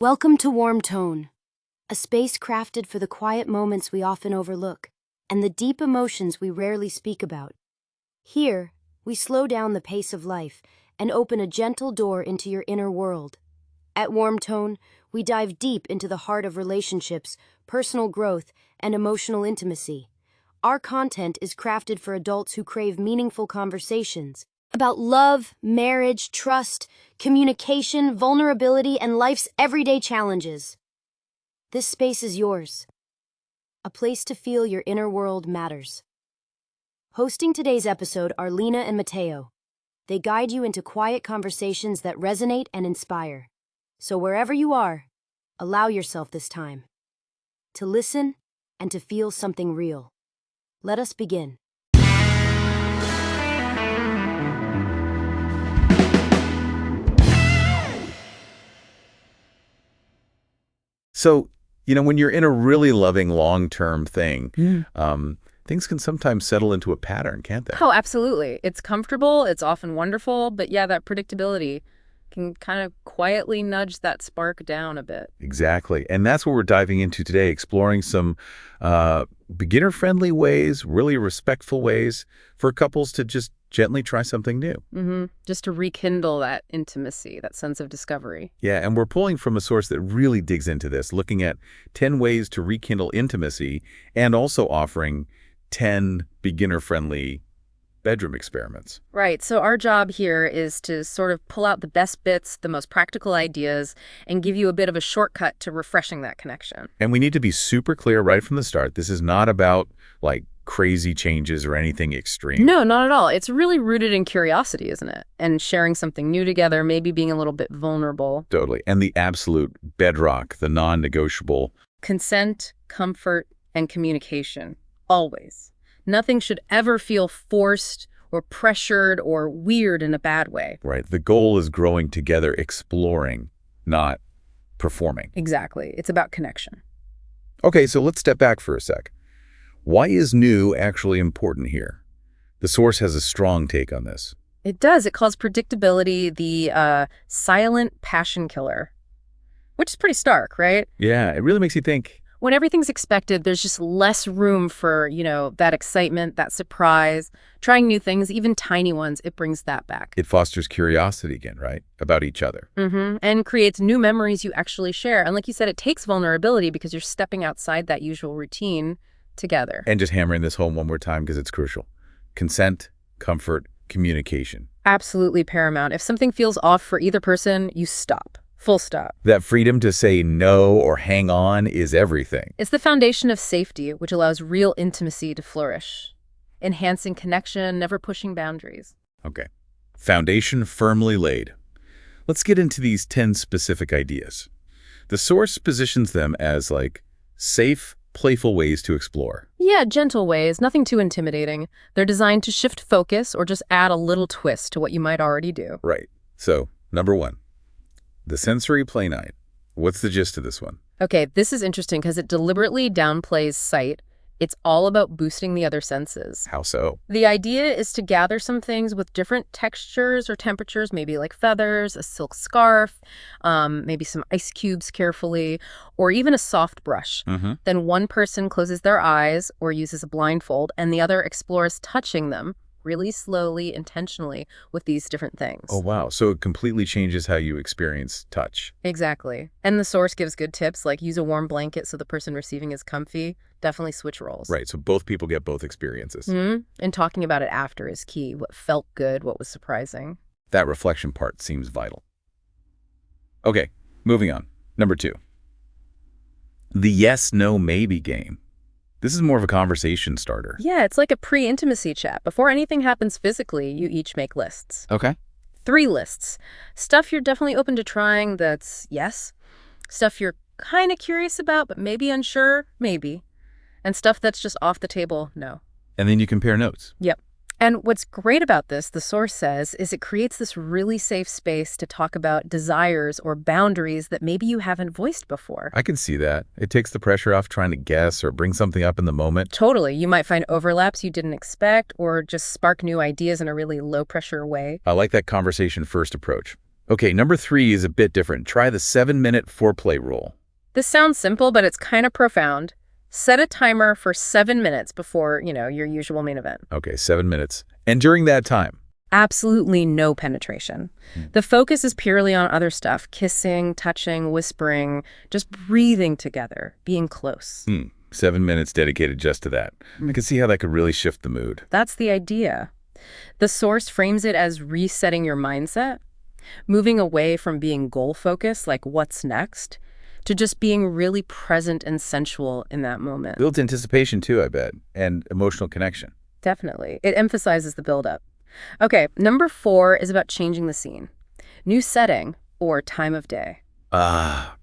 Welcome to Warm Tone, a space crafted for the quiet moments we often overlook and the deep emotions we rarely speak about. Here, we slow down the pace of life and open a gentle door into your inner world. At Warm Tone, we dive deep into the heart of relationships, personal growth, and emotional intimacy. Our content is crafted for adults who crave meaningful conversations about love, marriage, trust, communication, vulnerability, and life's everyday challenges. This space is yours. A place to feel your inner world matters. Hosting today's episode are Lena and Mateo. They guide you into quiet conversations that resonate and inspire. So wherever you are, allow yourself this time to listen and to feel something real. Let us begin. So, when you're in a really loving long-term thing, things can sometimes settle into a pattern, can't they? Oh, absolutely. It's comfortable, it's often wonderful, but yeah, that predictability can kind of quietly nudge that spark down a bit. Exactly. And that's what we're diving into today, exploring some beginner-friendly ways, really respectful ways for couples to just gently try something new. Just to rekindle that intimacy, that sense of discovery. Yeah, and we're pulling from a source that really digs into this, looking at 10 ways to rekindle intimacy and also offering 10 beginner-friendly bedroom experiments. Right. So our job here is to sort of pull out the best bits, the most practical ideas, and give you a bit of a shortcut to refreshing that connection. And we need to be super clear right from the start. This is not about, crazy changes or anything extreme. No, not at all. It's really rooted in curiosity, isn't it? And sharing something new together, maybe being a little bit vulnerable. Totally. And the absolute bedrock, the non-negotiable. Consent, comfort, and communication. Always. Nothing should ever feel forced or pressured or weird in a bad way. Right. The goal is growing together, exploring, not performing. Exactly. It's about connection. Okay, so let's step back for a sec. Why is new actually important here? The source has a strong take on this. It does. It calls predictability the silent passion killer, which is pretty stark, right? Yeah, it really makes you think. When everything's expected, there's just less room for, that excitement, that surprise. Trying new things, even tiny ones, it brings that back. It fosters curiosity again, right? About each other. And creates new memories you actually share. And like you said, it takes vulnerability because you're stepping outside that usual routine together. And just hammering this home one more time because it's crucial. Consent, comfort, communication. Absolutely paramount. If something feels off for either person, you stop. Full stop. That freedom to say no or hang on is everything. It's the foundation of safety, which allows real intimacy to flourish. Enhancing connection, never pushing boundaries. Okay. Foundation firmly laid. Let's get into these 10 specific ideas. The source positions them as safe, playful ways to explore. Yeah, gentle ways, nothing too intimidating. They're designed to shift focus or just add a little twist to what you might already do. Right. So, number 1. The sensory play night. What's the gist of this one? Okay, this is interesting because it deliberately downplays sight. It's all about boosting the other senses. How so? The idea is to gather some things with different textures or temperatures, maybe like feathers, a silk scarf, maybe some ice cubes carefully, or even a soft brush. Then one person closes their eyes or uses a blindfold, and the other explores touching them really slowly, intentionally with these different things. Oh, wow. So it completely changes how you experience touch. Exactly. And the source gives good tips, like use a warm blanket so the person receiving is comfy. Definitely switch roles. Right. So both people get both experiences. And talking about it after is key. What felt good, what was surprising. That reflection part seems vital. Okay, moving on. Number 2. The yes, no, maybe game. This is more of a conversation starter. Yeah, it's like a pre-intimacy chat. Before anything happens physically, you each make lists. Okay. 3 lists. Stuff you're definitely open to trying, that's yes. Stuff you're kind of curious about, but maybe unsure, maybe. And stuff that's just off the table, no. And then you compare notes. Yep. And what's great about this, the source says, is it creates this really safe space to talk about desires or boundaries that maybe you haven't voiced before. I can see that. It takes the pressure off trying to guess or bring something up in the moment. Totally. You might find overlaps you didn't expect or just spark new ideas in a really low-pressure way. I like that conversation first approach. Okay, number 3 is a bit different. Try the 7-minute foreplay rule. This sounds simple, but it's kind of profound. Set a timer for 7 minutes before, your usual main event. Okay, 7 minutes. And during that time? Absolutely no penetration. The focus is purely on other stuff, kissing, touching, whispering, just breathing together, being close. 7 minutes dedicated just to that. I can see how that could really shift the mood. That's the idea. The source frames it as resetting your mindset, moving away from being goal-focused, like what's next, to just being really present and sensual in that moment. Builds anticipation too, I bet, and emotional connection. Definitely. It emphasizes the buildup. Okay, number 4 is about changing the scene. New setting or time of day.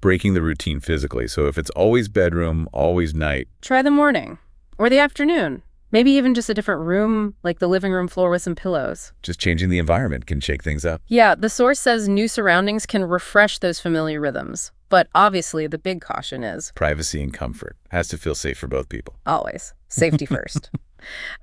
Breaking the routine physically. So if it's always bedroom, always night. Try the morning or the afternoon. Maybe even just a different room, like the living room floor with some pillows. Just changing the environment can shake things up. Yeah, the source says new surroundings can refresh those familiar rhythms. But obviously, the big caution is Privacy and comfort. Has to feel safe for both people. always safety first.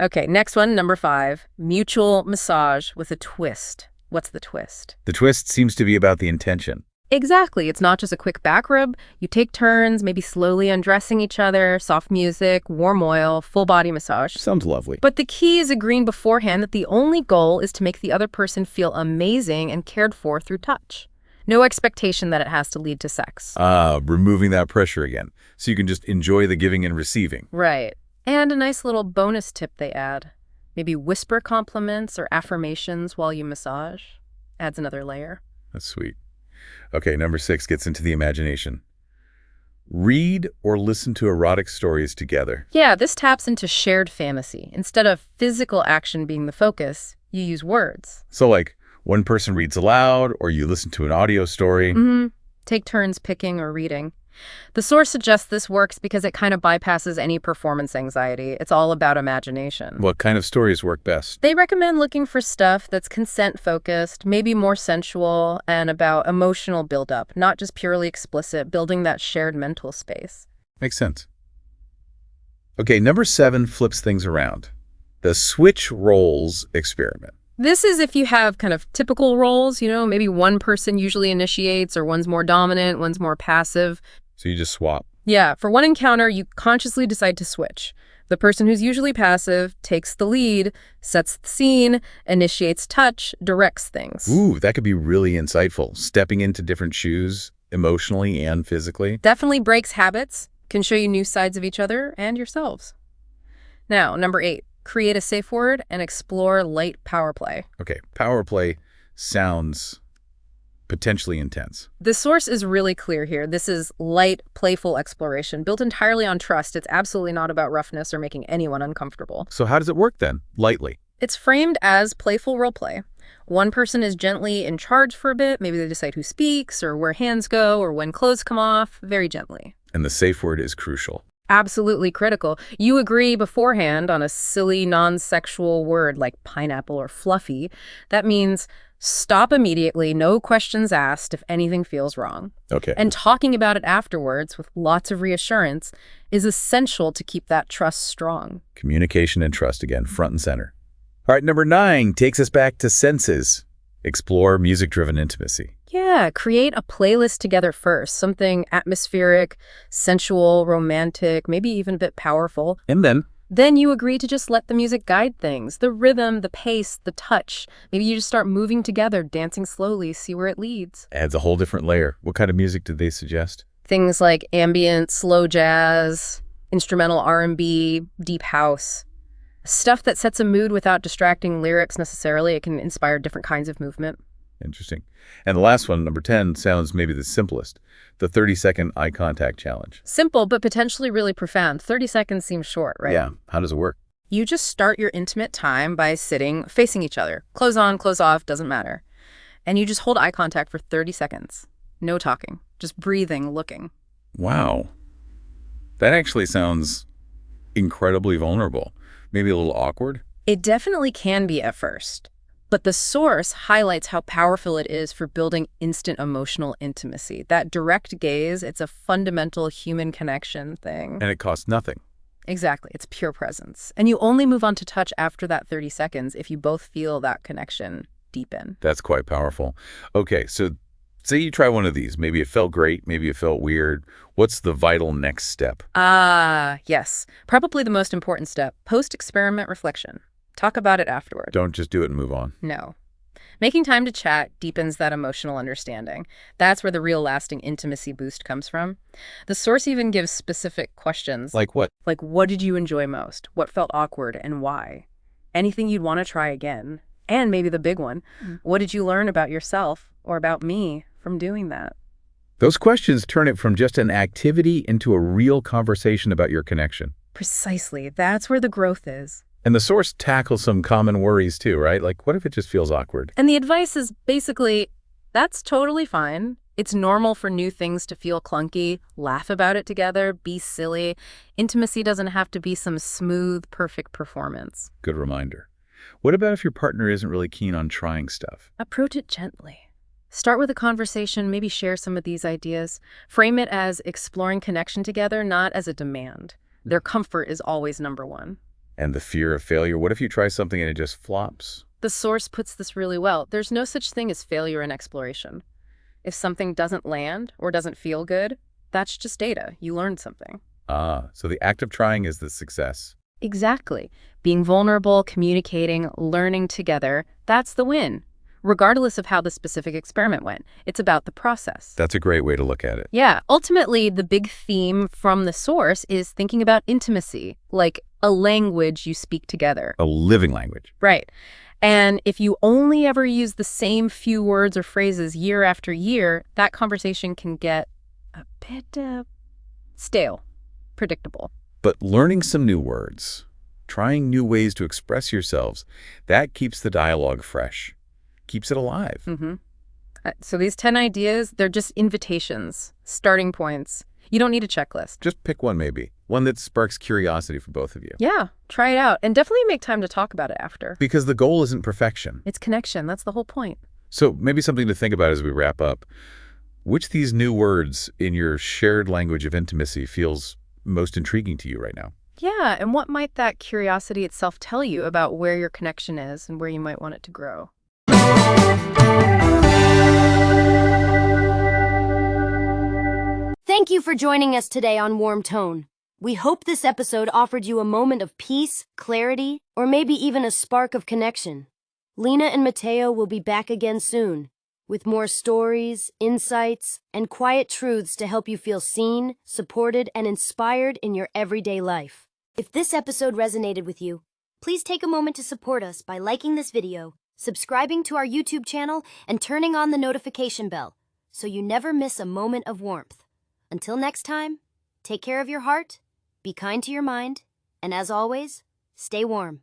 Okay, next one, number 5, mutual massage with a twist. What's the twist? The twist seems to be about the intention. Exactly. It's not just a quick back rub. You take turns, maybe slowly undressing each other, soft music, warm oil, full body massage. Sounds lovely. But the key is agreeing beforehand that the only goal is to make the other person feel amazing and cared for through touch. No expectation that it has to lead to sex. Removing that pressure again. So you can just enjoy the giving and receiving. Right. And a nice little bonus tip they add. Maybe whisper compliments or affirmations while you massage. Adds another layer. That's sweet. Okay, number 6 gets into the imagination. Read or listen to erotic stories together. Yeah, this taps into shared fantasy. Instead of physical action being the focus, you use words. So like one person reads aloud or you listen to an audio story. Take turns picking or reading. The source suggests this works because it kind of bypasses any performance anxiety. It's all about imagination. What kind of stories work best? They recommend looking for stuff that's consent-focused, maybe more sensual, and about emotional buildup, not just purely explicit, building that shared mental space. Makes sense. Okay, number 7 flips things around. The switch roles experiment. This is if you have kind of typical roles, maybe one person usually initiates or one's more dominant, one's more passive. So you just swap. Yeah, for one encounter, you consciously decide to switch. The person who's usually passive takes the lead, sets the scene, initiates touch, directs things. Ooh, that could be really insightful. Stepping into different shoes, emotionally and physically. Definitely breaks habits, can show you new sides of each other and yourselves. Now, number 8, create a safe word and explore light power play. Okay, power play sounds potentially intense. The source is really clear here. This is light, playful exploration, built entirely on trust. It's absolutely not about roughness or making anyone uncomfortable. So how does it work then? Lightly. It's framed as playful roleplay. One person is gently in charge for a bit. Maybe they decide who speaks or where hands go or when clothes come off, very gently. And the safe word is crucial. Absolutely critical. You agree beforehand on a silly, non-sexual word like pineapple or fluffy. That means stop immediately, no questions asked if anything feels wrong. Okay. And talking about it afterwards with lots of reassurance is essential to keep that trust strong. Communication and trust again, front and center. All right, number 9 takes us back to senses. Explore music-driven intimacy. Yeah, create a playlist together first. Something atmospheric, sensual, romantic, maybe even a bit powerful. And Then you agree to just let the music guide things. The rhythm, the pace, the touch. Maybe you just start moving together, dancing slowly, see where it leads. adds a whole different layer. What kind of music did they suggest? Things like ambient, slow jazz, instrumental R&B, deep house. Stuff that sets a mood without distracting lyrics necessarily. It can inspire different kinds of movement. Interesting. And the last one, number 10, sounds maybe the simplest. The 30-second eye contact challenge. Simple, but potentially really profound. 30 seconds seems short, right? Yeah. How does it work? You just start your intimate time by sitting facing each other. Clothes on, clothes off, doesn't matter. And you just hold eye contact for 30 seconds. No talking, just breathing, looking. Wow. That actually sounds incredibly vulnerable. Maybe a little awkward. It definitely can be at first. But the source highlights how powerful it is for building instant emotional intimacy. That direct gaze, it's a fundamental human connection thing. And it costs nothing. Exactly. It's pure presence. And you only move on to touch after that 30 seconds if you both feel that connection deepen. That's quite powerful. Okay, so say you try one of these. Maybe it felt great, maybe it felt weird. What's the vital next step? Ah, yes. Probably the most important step, post-experiment reflection. Talk about it afterward. Don't just do it and move on. No. Making time to chat deepens that emotional understanding. That's where the real lasting intimacy boost comes from. The source even gives specific questions. Like what? Like, what did you enjoy most? What felt awkward and why? Anything you'd want to try again? And maybe the big one, what did you learn about yourself or about me from doing that? Those questions turn it from just an activity into a real conversation about your connection. Precisely. That's where the growth is. And the source tackles some common worries too, right? Like, what if it just feels awkward? And the advice is basically, that's totally fine. It's normal for new things to feel clunky. Laugh about it together. Be silly. Intimacy doesn't have to be some smooth, perfect performance. Good reminder. What about if your partner isn't really keen on trying stuff? Approach it gently. Start with a conversation, maybe share some of these ideas. Frame it as exploring connection together, not as a demand. Their comfort is always number one. And the fear of failure, what if you try something and it just flops? The source puts this really well. There's no such thing as failure in exploration. If something doesn't land or doesn't feel good, that's just data. You learned something. Ah, so the act of trying is the success. Exactly. Being vulnerable, communicating, learning together, that's the win. Regardless of how the specific experiment went, it's about the process. That's a great way to look at it. Yeah, ultimately, the big theme from the source is thinking about intimacy, like a language you speak together. A living language. Right. And if you only ever use the same few words or phrases year after year, that conversation can get a bit stale, predictable. But learning some new words, trying new ways to express yourselves, that keeps the dialogue fresh, keeps it alive. So these 10 ideas, they're just invitations, starting points. You don't need a checklist. Just pick one maybe, one that sparks curiosity for both of you. Yeah, try it out. And definitely make time to talk about it after. Because the goal isn't perfection. It's connection. That's the whole point. So maybe something to think about as we wrap up. Which of these new words in your shared language of intimacy feels most intriguing to you right now? Yeah, and what might that curiosity itself tell you about where your connection is and where you might want it to grow? Thank you for joining us today on Warm Tone. We hope this episode offered you a moment of peace, clarity, or maybe even a spark of connection. Lena and Mateo will be back again soon, with more stories, insights, and quiet truths to help you feel seen, supported, and inspired in your everyday life. If this episode resonated with you, please take a moment to support us by liking this video, subscribing to our YouTube channel, and turning on the notification bell so you never miss a moment of warmth. Until next time, take care of your heart, be kind to your mind, and as always, stay warm.